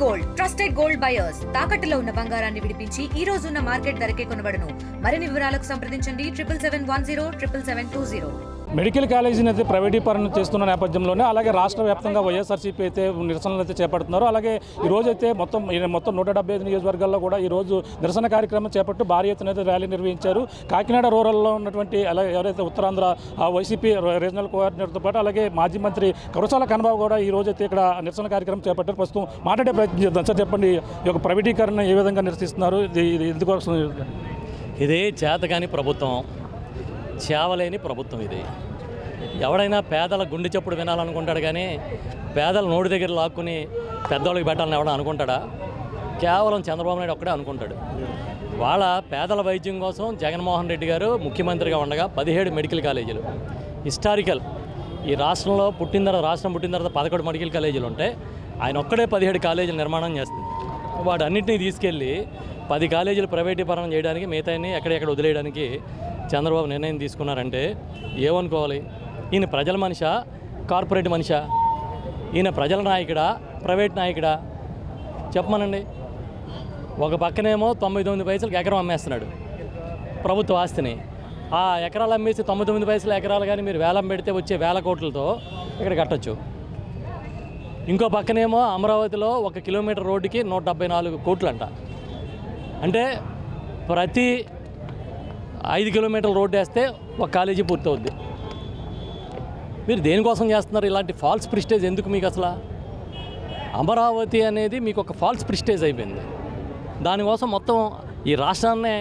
Gold trusted gold buyers తాకట్టులో ఉన్న బంగారాన్ని విడిపించి ఈ రోజు ఉన్న మార్కెట్ ధరకే కొనబడును. మరిన్ని వివరాలకు సంప్రదించండి 7710 మెడికల్ కాలేజీని అయితే ప్రైవేటీకరణ చేస్తున్న నేపథ్యంలోనే అలాగే రాష్ట్ర వ్యాప్తంగా వైఎస్ఆర్సీపీ అయితే నిరసనలు అయితే చేపడుతున్నారు. అలాగే ఈ రోజు అయితే మొత్తం 175 నియోజకవర్గాల్లో కూడా ఈ రోజు నిరసన కార్యక్రమం చేపట్టు భారీ ఎత్తున అయితే ర్యాలీ నిర్వహించారు. కాకినాడ రూరల్లో ఉన్నటువంటి ఎవరైతే ఉత్తరాంధ్ర వైసీపీ రీజనల్ కోఆర్డినేటర్తో పాటు అలాగే మాజీ మంత్రి కురసాల కన్నబాబు కూడా ఈ రోజు అయితే ఇక్కడ నిరసన కార్యక్రమం చేపట్టారు. ప్రస్తుతం మాట్లాడే ప్రయత్నం చేద్దాం. సార్ చెప్పండి, ఈ యొక్క ప్రైవేటీకరణ ఏ విధంగా నిరసిస్తున్నారు? ఇది ఎందుకోసం? ఇది చేతకాని ప్రభుత్వం, చేవలేని ప్రభుత్వం. ఇది ఎవడైనా పేదల గుండె చప్పుడు వినాలనుకుంటాడు, కానీ పేదల నోటి దగ్గర లాక్కుని పెద్దవాళ్ళకి పెట్టాలని ఎవడో అనుకుంటాడా? కేవలం చంద్రబాబు నాయుడు ఒక్కడే అనుకుంటాడు. వాళ్ళ పేదల వైద్యం కోసం జగన్మోహన్ రెడ్డి గారు ముఖ్యమంత్రిగా ఉండగా 17 మెడికల్ కాలేజీలు హిస్టారికల్. ఈ రాష్ట్రం పుట్టిన తర్వాత 11 మెడికల్ కాలేజీలు ఉంటాయి. ఆయన ఒక్కడే 17 కాలేజీలు నిర్మాణం చేస్తుంది. వాడు అన్నింటినీ తీసుకెళ్ళి 10 కాలేజీలు ప్రైవేటీకరణ చేయడానికి, మిగతాన్ని ఎక్కడెక్కడ వదిలేయడానికి చంద్రబాబు నిర్ణయం తీసుకున్నారంటే ఏమనుకోవాలి? ఈయన ప్రజల మనిషా, కార్పొరేట్ మనిషా? ఈయన ప్రజల నాయకుడా, ప్రైవేట్ నాయకుడా? చెప్పమనండి. ఒక పక్కనేమో 99 పైసలకు ఎకరం అమ్మేస్తున్నాడు ప్రభుత్వ ఆస్తిని. ఆ ఎకరాలు అమ్మేసి 99 పైసల ఎకరాలు కానీ మీరు వేలం పెడితే వచ్చే వేల కోట్లతో ఇక్కడ కట్టచ్చు. ఇంకో పక్కనేమో అమరావతిలో 1 కిలోమీటర్ రోడ్డుకి 174 కోట్లంట. అంటే ప్రతి 5 కిలోమీటర్ల రోడ్డు వేస్తే ఒక కాలేజీ పూర్తవుద్ది. మీరు దేనికోసం చేస్తున్నారు? ఇలాంటి ఫాల్స్ ప్రిస్టేజ్ ఎందుకు మీకు అసలు? అమరావతి అనేది మీకు ఒక ఫాల్స్ ప్రిస్టేజ్ అయిపోయింది. దానికోసం మొత్తం ఈ రాష్ట్రాన్నే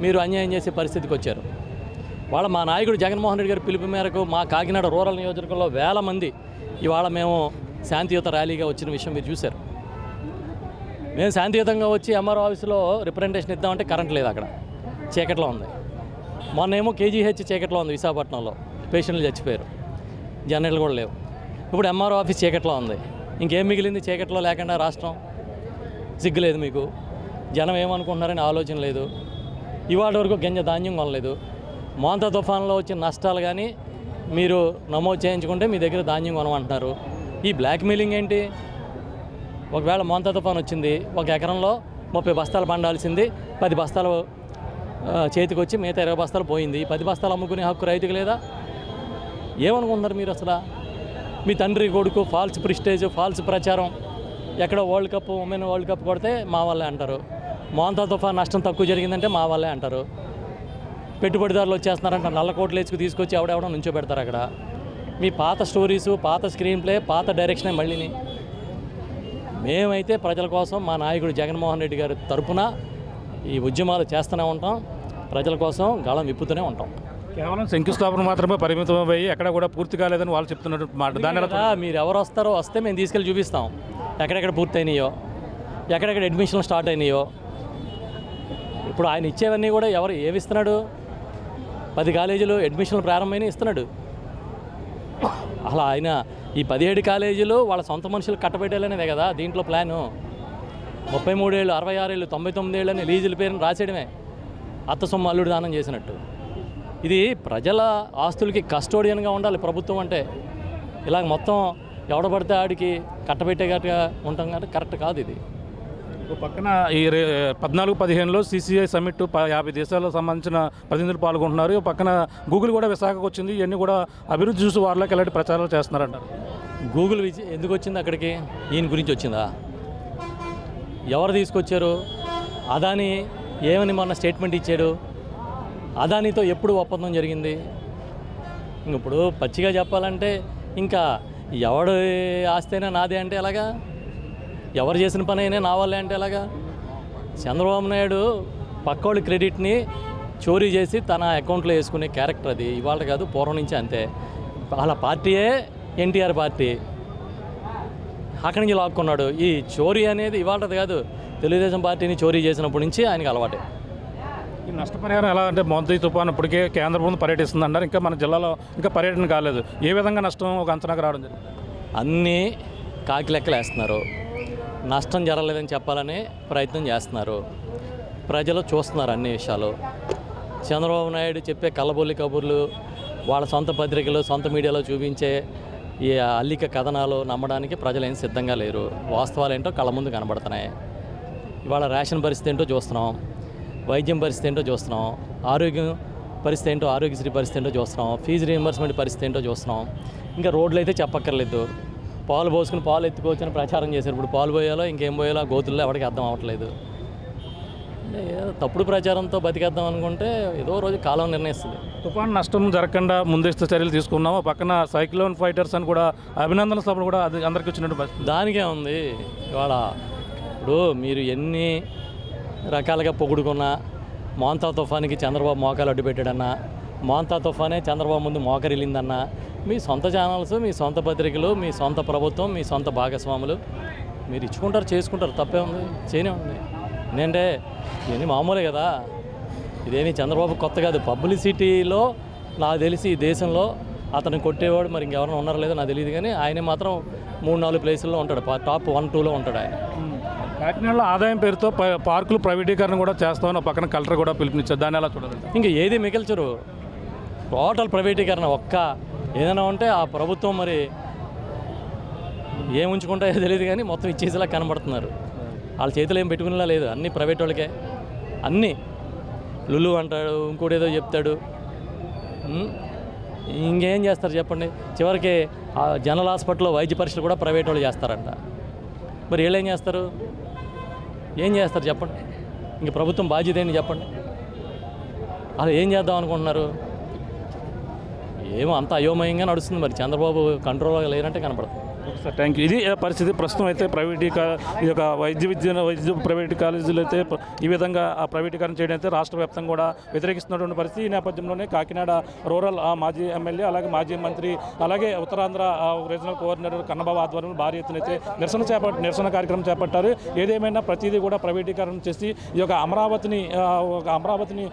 మీరు అన్యాయం చేసే పరిస్థితికి వచ్చారు. మా నాయకుడు జగన్మోహన్ రెడ్డి గారి పిలుపు మేరకు మా కాకినాడ రూరల్ నియోజకవర్గంలో వేల మంది ఇవాళ మేము శాంతియుత ర్యాలీగా వచ్చిన విషయం మీరు చూశారు. మేము శాంతియుతంగా వచ్చి ఎంఆర్ఓ ఆఫీసులో రిప్రజెంటేషన్ ఇద్దామంటే కరెంట్ లేదు, అక్కడ చీకట్లో ఉంది. మొన్నేమో కేజీహెచ్ చీకట్లో ఉంది, విశాఖపట్నంలో పేషెంట్లు చచ్చిపోయారు, జనరేటర్లు కూడా లేవు. ఇప్పుడు ఎంఆర్ఓ ఆఫీస్ చీకట్లో ఉంది. ఇంకేం మిగిలింది చీకట్లో లేకుండా రాష్ట్రం? సిగ్గు లేదు మీకు? జనం ఏమనుకుంటున్నారని ఆలోచన లేదు. ఇవాళ వరకు గింజ ధాన్యం కొనలేదు. మోంతా తుఫాన్లో వచ్చిన నష్టాలు కానీ మీరు నమోదు చేయించుకుంటే మీ దగ్గర ధాన్యం కొనమంటున్నారు. ఈ బ్లాక్మెయిలింగ్ ఏంటి? ఒకవేళ మోంతా తుఫాన్ వచ్చింది, 1 ఎకరంలో 30 బస్తాలు పండాల్సింది 10 బస్తాలు చేతికి వచ్చి మిగతా 20 బస్తాలు పోయింది. 10 బస్తాలు అమ్ముకునే హక్కు రైతుకు లేదా? ఏమనుకుంటున్నారు మీరు అసలు? మీ తండ్రి కొడుకు ఫాల్స్ ప్రిస్టేజ్, ఫాల్స్ ప్రచారం. ఎక్కడ world cup, women world cup కొడితే మా వాళ్ళే అంటారు. మోంతా తుఫాన్ నష్టం తక్కువ జరిగిందంటే మా వాళ్ళే అంటారు. పెట్టుబడిదారులు వచ్చేస్తున్నారంట, నల్ల కోట్లు వేసుకు తీసుకొచ్చి ఎవడెవడో నుంచో పెడతారు అక్కడ. మీ పాత స్టోరీసు, పాత స్క్రీన్ ప్లే, పాత డైరెక్షనే మళ్ళీని. మేమైతే ప్రజల కోసం మా నాయకుడు జగన్మోహన్ రెడ్డి గారి తరపున ఈ ఉద్యమాలు చేస్తూనే ఉంటాం. ప్రజల కోసం గళం విప్పుతూనే ఉంటాం. కేవలం శంకుస్థాపన మాత్రమే పరిమితం అయ్యి ఎక్కడ కూడా పూర్తి కాలేదని వాళ్ళు చెప్తున్నట్టు మాట. దాని మీరు ఎవరు వస్తే మేము తీసుకెళ్ళి చూపిస్తాం ఎక్కడెక్కడ పూర్తి అయినాయో, ఎక్కడెక్కడ అడ్మిషన్లు స్టార్ట్ అయినాయో. ఇప్పుడు ఆయన ఇచ్చేవన్నీ కూడా ఎవరు ఏమిస్తున్నాడు? 10 కాలేజీలు అడ్మిషన్లు ప్రారంభమైన ఇస్తున్నాడు. అలా ఆయన ఈ 17 కాలేజీలు వాళ్ళ సొంత మనుషులు కట్టబెట్టాలనేదే కదా దీంట్లో ప్లాను. 33 ఏళ్ళు, 66 ఏళ్ళు, 99 ఏళ్ళని లీజుల పేరుని రాసేయడమే అత్త సొమ్ము అల్లుడు దానం చేసినట్టు. ఇది ప్రజల ఆస్తులకి కస్టోడియన్గా ఉండాలి ప్రభుత్వం అంటే. ఇలాగ మొత్తం ఎవడబడితే ఆడికి కట్టబెట్టేగా ఉంటాం కాబట్టి కరెక్ట్ కాదు ఇది. పక్కన ఈ 14-15లో CCI సమ్మిట్ 50 దేశాలకు సంబంధించిన ప్రతినిధులు పాల్గొంటున్నారు. పక్కన గూగుల్ కూడా విశాఖకు వచ్చింది. ఇవన్నీ కూడా అభివృద్ధి చూసి వారిలోకి ఎలాంటి ప్రచారాలు చేస్తున్నారంటారు? గూగుల్ ఎందుకు వచ్చింది అక్కడికి? ఈయన గురించి వచ్చిందా? ఎవరు తీసుకొచ్చారు? అదాని ఏమని మొన్న స్టేట్మెంట్ ఇచ్చాడు? అదానితో ఎప్పుడు ఒప్పందం జరిగింది? ఇప్పుడు పచ్చిగా చెప్పాలంటే ఇంకా ఎవడు ఆస్తైనా నాదే అంటే ఎలాగా? ఎవరు చేసిన పని అయినా నా వాళ్ళే అంటే ఎలాగా? చంద్రబాబు నాయుడు పక్కోళ్ళ క్రెడిట్ని చోరీ చేసి తన అకౌంట్లో వేసుకునే క్యారెక్టర్ అది. ఇవాళ కాదు, పూర్వం నుంచి అంతే. వాళ్ళ పార్టీయే ఎన్టీఆర్ పార్టీ, అక్కడి నుంచి లాక్కున్నాడు. ఈ చోరీ అనేది ఇవాళది కాదు, తెలుగుదేశం పార్టీని చోరీ చేసినప్పటి నుంచి ఆయనకి అలవాటే. ఈ నష్టపరిహారం ఎలా అంటే మోంతా తుఫాను ఇప్పటికే కేంద్ర ప్రభుత్వం పర్యటిస్తుంది అన్నారు. ఇంకా మన జిల్లాలో ఇంకా పర్యటన కాలేదు. ఏ విధంగా నష్టం ఒక అంచనాకు రావడం జరిగింది? అన్నీ కాకి లెక్కలు వేస్తున్నారు. నష్టం జరగలేదని చెప్పాలని ప్రయత్నం చేస్తున్నారు. ప్రజలు చూస్తున్నారు అన్ని విషయాలు. చంద్రబాబు నాయుడు చెప్పే కల్లబొల్లి కబుర్లు, వాళ్ళ సొంత పత్రికలు, సొంత మీడియాలో చూపించే ఈ అల్లిక కథనాలు నమ్మడానికి ప్రజలు ఏం సిద్ధంగా లేరు. వాస్తవాలు ఏంటో కళ్ళ ముందు కనబడుతున్నాయి. ఇవాళ రేషన్ పరిస్థితి ఏంటో చూస్తున్నాం, వైద్యం పరిస్థితి ఏంటో చూస్తున్నాం, ఆరోగ్యం పరిస్థితి ఏంటో, ఆరోగ్యశ్రీ పరిస్థితి ఏంటో చూస్తున్నాం, ఫీజు రీయింబర్స్మెంట్ పరిస్థితి ఏంటో చూస్తున్నాం. ఇంకా రోడ్లు అయితే చెప్పక్కర్లేదు. పాలు పోసుకుని పాలు ఎత్తుకోవచ్చని ప్రచారం చేశారు. ఇప్పుడు పాలు పోయాలో ఇంకేం పోయాలో గోతుల్లో ఎవరికి అర్థం అవ్వట్లేదు. ఏదో తప్పుడు ప్రచారంతో బతికేద్దాం అనుకుంటే ఏదో రోజు కాలం నిర్ణయిస్తుంది. తుఫాన్ నష్టం జరగకుండా ముందస్తు చర్యలు తీసుకున్నాము. పక్కన సైక్లోన్ ఫైటర్స్ అని కూడా అభినందన సభలు కూడా అది అందరికీ వచ్చినట్టు దానికే ఉంది. ఇవాళ ఇప్పుడు మీరు ఎన్ని రకాలుగా పొగుడుకున్నా, మోంతా తుఫానికి చంద్రబాబు మోకాలు అడ్డు పెట్టాడన్నా, మోంతా తుఫానే చంద్రబాబు ముందు మోకరిల్లిందన్నా, మీ సొంత ఛానల్స్, మీ సొంత పత్రికలు, మీ సొంత ప్రభుత్వం, మీ సొంత భాగస్వాములు మీరు ఇచ్చుకుంటారు, చేసుకుంటారు, తప్పే ఉంది, చేయనే ఉంది. ఏంటంటే ఇవన్నీ మామూలే కదా. ఇదేమి చంద్రబాబు కొత్త కాదు. పబ్లిసిటీలో నాకు తెలిసి ఈ దేశంలో అతను కొట్టేవాడు మరి ఇంకెవరైనా ఉన్నారో లేదో నాకు తెలియదు, కానీ ఆయన మాత్రం 3-4 ప్లేసుల్లో ఉంటాడు. టాప్ 1-2లో ఉంటాడు ఆయన. కాకినాడలో ఆదాయం పేరుతో పార్కులు ప్రైవేటీకరణ కూడా చేస్తామని పక్కన కలెక్టర్ కూడా పిలుపునిచ్చారు. దాన్ని ఎలా చూడాలి? ఇంకా ఏది మిగిల్చరు. టోటల్ ప్రైవేటీకరణ. ఏదైనా ఉంటే ఆ ప్రభుత్వం మరి ఏం ఉంచుకుంటాయో తెలియదు, కానీ మొత్తం ఇచ్చేసేలా కనబడుతున్నారు. వాళ్ళ చేతిలో ఏం పెట్టుకునేలా లేదు. అన్నీ ప్రైవేట్ వాళ్ళకే. అన్నీ లులు అంటాడు, ఇంకోటి ఏదో చెప్తాడు. ఇంకేం చేస్తారు చెప్పండి? చివరికి జనరల్ హాస్పిటల్లో వైద్య పరీక్షలు కూడా ప్రైవేట్ వాళ్ళు చేస్తారంట. మరి వీళ్ళు ఏం చేస్తారు చెప్పండి? ఇంక ప్రభుత్వం బాధ్యత ఏంటి చెప్పండి? అలా ఏం చేద్దాం అనుకుంటున్నారు? ఏమో అంత అయోమయంగా నడుస్తుంది. మరి చంద్రబాబు కంట్రోల్గా లేనంటే కనపడుతుంది. Sir, thank you. ఇది పరిస్థితి. ప్రస్తుతం అయితే ఈ యొక్క వైద్య ప్రైవేట్ కాలేజీలు అయితే ఈ విధంగా ఆ ప్రైవేటీకరణ చేయడం అయితే రాష్ట్ర వ్యాప్తంగా కూడా వ్యతిరేకిస్తున్నటువంటి పరిస్థితి. ఈ నేపథ్యంలోనే కాకినాడ రూరల్ మాజీ ఎమ్మెల్యే, అలాగే మాజీ మంత్రి, అలాగే ఉత్తరాంధ్ర రీజనల్ కోఆర్డినేటర్ కన్నబాబు ఆధ్వర్యంలో భారీ ఎత్తున అయితే నిరసన కార్యక్రమం చేపట్టారు. ఏదేమైనా ప్రతిదీ కూడా ప్రైవేటీకరణ చేసి ఈ యొక్క అమరావతిని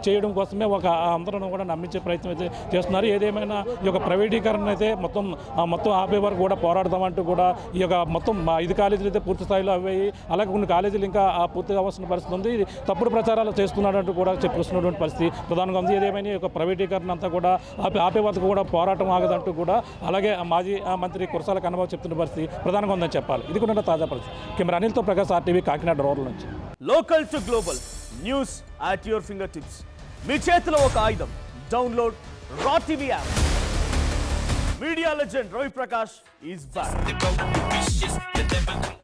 చేయడం కోసమే అందరూ కూడా నమ్మించే ప్రయత్నం అయితే చేస్తున్నారు. ఏదేమైనా ఈ యొక్క ప్రైవేటీకరణ అయితే మొత్తం ఆపే వరకు కూడా పోరాడతామంటూ కూడా ఈ యొక్క మొత్తం 5 కాలేజీలు అయితే పూర్తి స్థాయిలో అవ్వాయి. అలాగే కొన్ని కాలేజీలు ఇంకా పూర్తిగా అవసరం పరిస్థితి ఉంది. తప్పుడు ప్రచారాలు చేస్తున్నాడంటూ కూడా చెప్పుకొస్తున్నటువంటి పరిస్థితి ప్రధానంగా ఉంది. ఏదేమైనా ఈ యొక్క ప్రైవేటీకరణ అంతా కూడా ఆపే వరకు కూడా పోరాటం ఆగదంటూ కూడా అలాగే మాజీ మంత్రి కురసాల కన్నబాబు చెప్తున్న పరిస్థితి ప్రధానంగా ఉందని చెప్పాలి. ఇది కూడా తాజా పరిస్థితి. కెమెరా అనిల్తో ప్రకాష్, RTV, కాకినాడ రూరల్ నుంచి. Local to global news at your finger tips. మీ చేతిలో ఒక ఆయుధం. డౌన్లోడ్ రా TV app. Media legend Ravi Prakash is back.